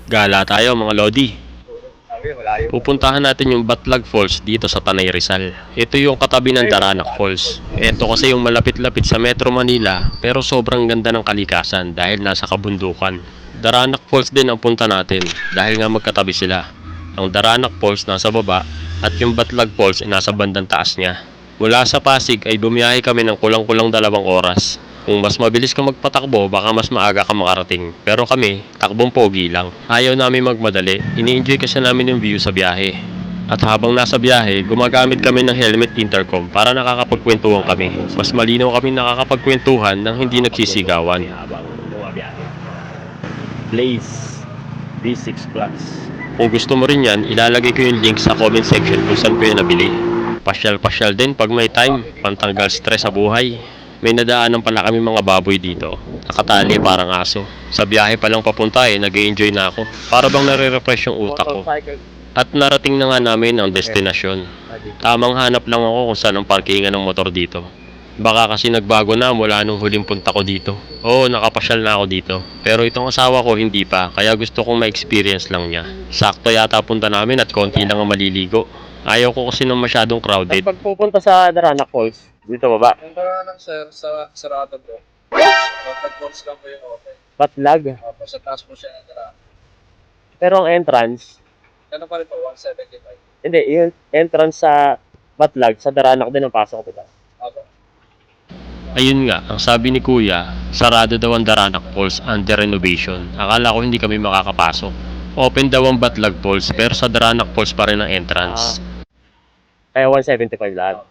Gala tayo mga Lodi. Pupuntahan natin yung Batlag Falls dito sa Tanay Rizal. Ito yung katabi ng Daranac Falls. Ito kasi yung malapit-lapit sa Metro Manila pero sobrang ganda ng kalikasan dahil nasa kabundukan. Daranac Falls din ang punta natin dahil nga magkatabi sila. Ang Daranac Falls nasa baba at yung Batlag Falls ay nasa bandang taas niya. Mula sa Pasig ay bumiyahe kami ng kulang-kulang 2 oras. Kung mas mabilis ka magpatakbo, baka mas maaga ka makarating. Pero kami, takbong pogi lang. Ayaw namin magmadali. Ini-enjoy kasi namin yung view sa biyahe. At habang nasa biyahe, gumagamit kami ng helmet intercom para nakakapagkwentuhan kami. Mas malinaw kami nakakapagkwentuhan nang hindi nagsisigawan. Blaze V6 Plus. Kung gusto mo rin yan, ilalagay ko yung link sa comment section kung saan ko yung nabili. Pasyal-pasyal din pag may time, pantanggal stress sa buhay. May nadaanan pala kami mga baboy dito. Nakatali parang aso. Sa biyahe pa lang papunta nag-i-enjoy na ako. Para bang nare-refresh yung utak ko. At narating na nga namin ang destinasyon. Tamang hanap lang ako kung saan ang parkingan ng motor dito. Baka kasi nagbago na mula nung huling punta ko dito. Oo, nakapasyal na ako dito. Pero itong asawa ko hindi pa, kaya gusto kong ma-experience lang niya. Sakto yata punta namin at konti lang ang maliligo. Ayaw ko kasi nang masyadong crowded. Pag pupunta sa Daranac Falls, dito baba. Ang Daranac sir, sa sarado bro. Batlag Falls lang po yung open. Batlag. Sa taas po siya ng Daranac. Pero ang entrance, Ano pa rin po, 175. hindi, yung entrance sa Batlag, sa Daranac din ang pasok ko. Opo. Ayun nga, ang sabi ni Kuya, sarado daw ang Daranac Falls under renovation. Akala ko hindi kami makakapasok. Open daw ang Batlag Falls pero sa Daranac Falls pa rin ang entrance. Kaya 175 lahat.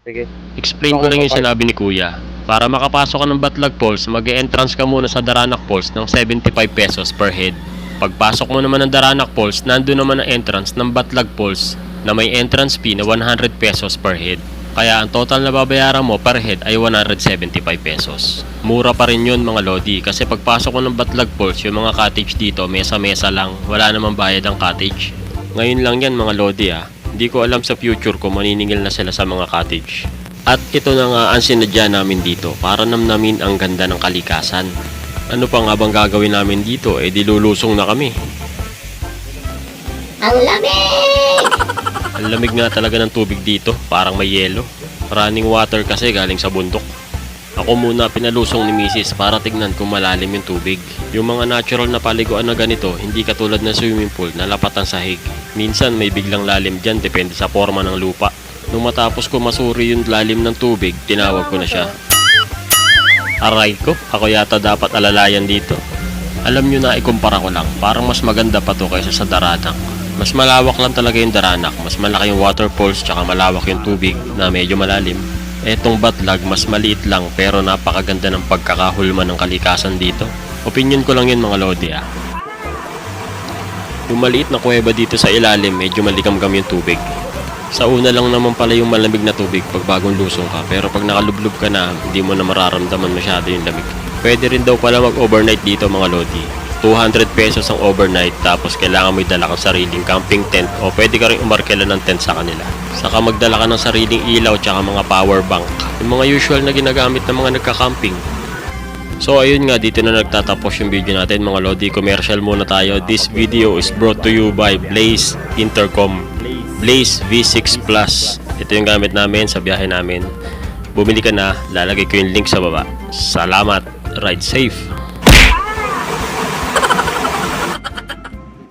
Sige. Explain ko lang yung sinabi ni Kuya. Para makapasok ka ng Batlag Falls, mag-e-entrance ka muna sa Daranac Falls ng 75 pesos per head. Pagpasok mo naman ng Daranac Falls, nandun naman ang entrance ng Batlag Falls na may entrance fee na 100 pesos per head. Kaya ang total na babayaran mo per head ay 175 pesos. Mura pa rin yun mga Lodi kasi pagpasok mo ng Batlag Falls, yung mga cottage dito, mesa-mesa lang, wala namang bayad ang cottage. Ngayon lang yan mga Lodi Hindi ko alam sa future kung maniningil na sila sa mga cottage. At ito na nga ang sinadya namin dito para namnamin ang ganda ng kalikasan. Ano pa nga bang gagawin namin dito? Dilulusong na kami. Ang lamig! Ang lamig nga talaga ng tubig dito, parang may yelo. Running water kasi galing sa bundok. Ako muna pinalusong ni Mrs. para tignan kung malalim yung tubig. Yung mga natural na paliguan na ganito, hindi katulad ng swimming pool na lapatan sa sahig. Minsan may biglang lalim dyan, depende sa forma ng lupa. Nung matapos ko masuri yung lalim ng tubig, tinawag ko na siya. Aray ko, ako yata dapat alalayan dito. Alam nyo na, ikumpara ko lang, parang mas maganda pa to kaysa sa Daranac. Mas malawak lang talaga yung Daranac, mas malaki yung waterfalls, tsaka malawak yung tubig na medyo malalim. Etong Batlag, mas maliit lang pero napakaganda ng pagkakahulma ng kalikasan dito. Opinion ko lang yun mga Lodi Yung maliit na kuweba dito sa ilalim, medyo malikam-gam yung tubig. Sa una lang naman pala yung malamig na tubig pag bagong lusong ka, pero pag nakalublob ka na, hindi mo na mararamdaman masyado yung lamig. Pwede rin daw pala mag-overnight dito mga Lodi. 200 pesos ang overnight tapos kailangan mo idala kang sariling camping tent o pwede ka rin umarkila ng tent sa kanila. Saka magdala ka ng sariling ilaw tsaka mga power bank. Yung mga usual na ginagamit ng mga nagka-camping. So ayun nga, dito na nagtatapos yung video natin mga Lodi. Commercial muna tayo. This video is brought to you by Blaze Intercom. Blaze V6 Plus. Ito yung gamit namin sa biyahe namin. Bumili ka na, lalagay ko yung link sa baba. Salamat. Ride safe.